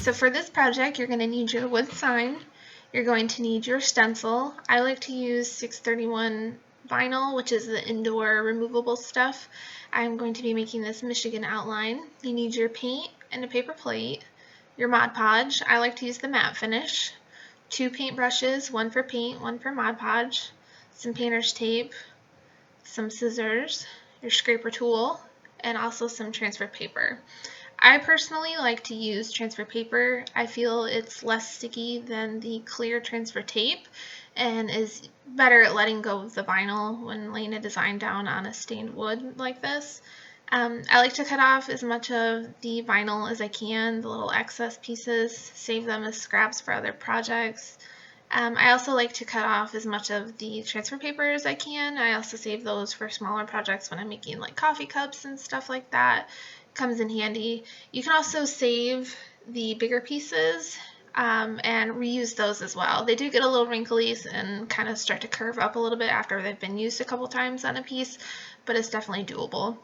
So for this project, you're going to need your wood sign. You're going to need your stencil. I like to use 631 vinyl, which is the indoor removable stuff. I'm going to be making this Michigan outline. You need your paint and a paper plate, your Mod Podge. I like to use the matte finish, 2 paint brushes, one for paint, one for Mod Podge, some painter's tape, some scissors, your scraper tool, and also some transfer paper. I personally like to use transfer paper. I feel it's less sticky than the clear transfer tape and is better at letting go of the vinyl when laying a design down on a stained wood like this. I like to cut off as much of the vinyl as I can, the little excess pieces, save them as scraps for other projects. I also like to cut off as much of the transfer paper as I can. I also save those for smaller projects when I'm making like coffee cups and stuff like that. It comes in handy. You can also save the bigger pieces and reuse those as well. They do get a little wrinkly and kind of start to curve up a little bit after they've been used a couple times on a piece, but it's definitely doable.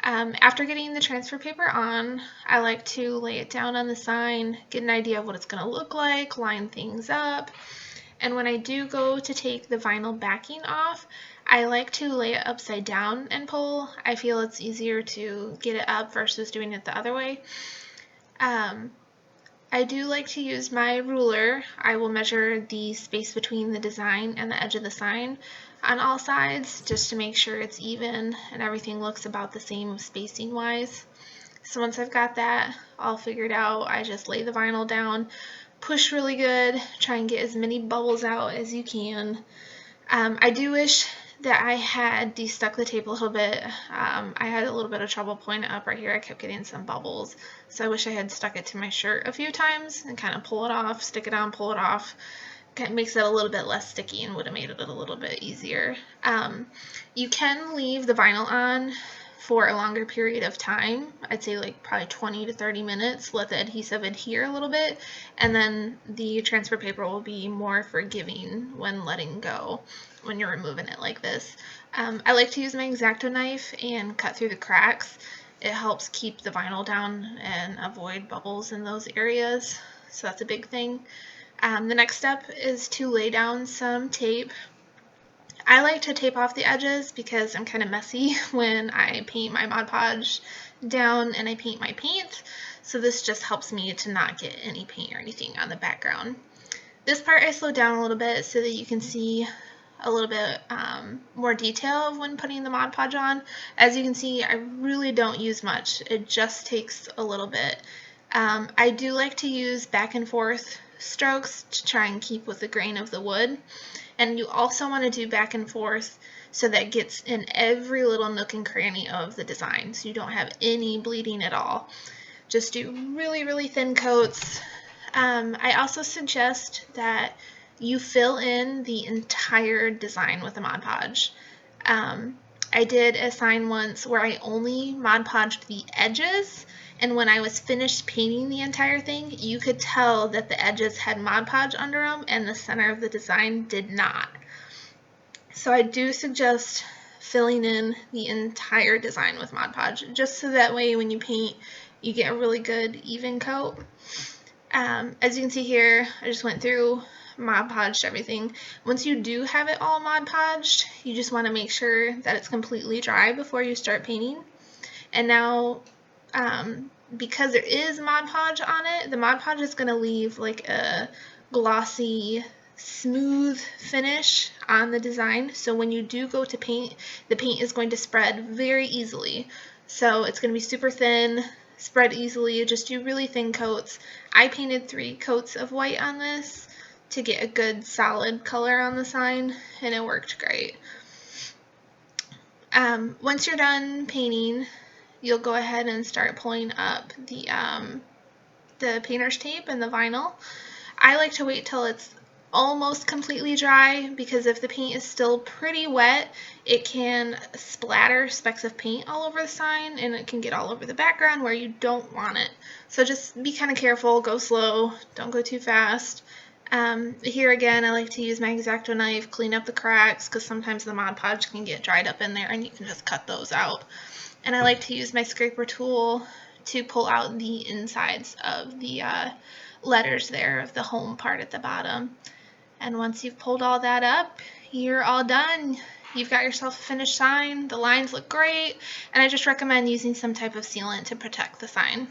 After getting the transfer paper on, I like to lay it down on the sign, get an idea of what it's going to look like, line things up, and when I do go to take the vinyl backing off, I like to lay it upside down and pull. I feel it's easier to get it up versus doing it the other way. I do like to use my ruler. I will measure the space between the design and the edge of the sign on all sides just to make sure it's even and everything looks about the same spacing wise. So once I've got that all figured out, I just lay the vinyl down, push really good, try and get as many bubbles out as you can. I do wish that I had de-stuck the tape a little bit. I had a little bit of trouble pulling it up right here. I kept getting some bubbles, so I wish I had stuck it to my shirt a few times and kind of pull it off, stick it on, pull it off. It makes it a little bit less sticky and would have made it a little bit easier. You can leave the vinyl on for a longer period of time. I'd say like probably 20 to 30 minutes. Let the adhesive adhere a little bit, and then the transfer paper will be more forgiving when letting go when you're removing it like this. I like to use my X-Acto knife and cut through the cracks. It helps keep the vinyl down and avoid bubbles in those areas, so that's a big thing. The next step is to lay down some tape. I like to tape off the edges because I'm kind of messy when I paint my Mod Podge down and I paint my paint, so this just helps me to not get any paint or anything on the background. This part I slowed down a little bit so that you can see a little bit more detail of when putting the Mod Podge on. As you can see, I really don't use much. It just takes a little bit. I do like to use back and forth strokes to try and keep with the grain of the wood, and you also want to do back and forth so that it gets in every little nook and cranny of the design so you don't have any bleeding at all. Just do really thin coats. I also suggest that you fill in the entire design with a Mod Podge. I did a sign once where I only Mod Podged the edges, and when I was finished painting the entire thing, you could tell that the edges had Mod Podge under them and the center of the design did not. So I do suggest filling in the entire design with Mod Podge, just so that way when you paint, you get a really good even coat. As you can see here, I just went through, Mod Podged everything. Once you do have it all Mod Podged, you just want to make sure that it's completely dry before you start painting. And now, because there is Mod Podge on it, the Mod Podge is going to leave like a glossy, smooth finish on the design. So when you do go to paint, the paint is going to spread very easily. So it's going to be super thin, spread easily. Just do really thin coats. I painted 3 coats of white on this to get a good solid color on the sign, and it worked great. Once you're done painting, you'll go ahead and start pulling up the painter's tape and the vinyl. I like to wait till it's almost completely dry, because if the paint is still pretty wet, it can splatter specks of paint all over the sign and it can get all over the background where you don't want it. So just be kind of careful, go slow, don't go too fast. Here again, I like to use my X-Acto knife, clean up the cracks, because sometimes the Mod Podge can get dried up in there and you can just cut those out. And I like to use my scraper tool to pull out the insides of the letters there of the home part at the bottom. And once you've pulled all that up, you're all done. You've got yourself a finished sign. The lines look great, and I just recommend using some type of sealant to protect the sign.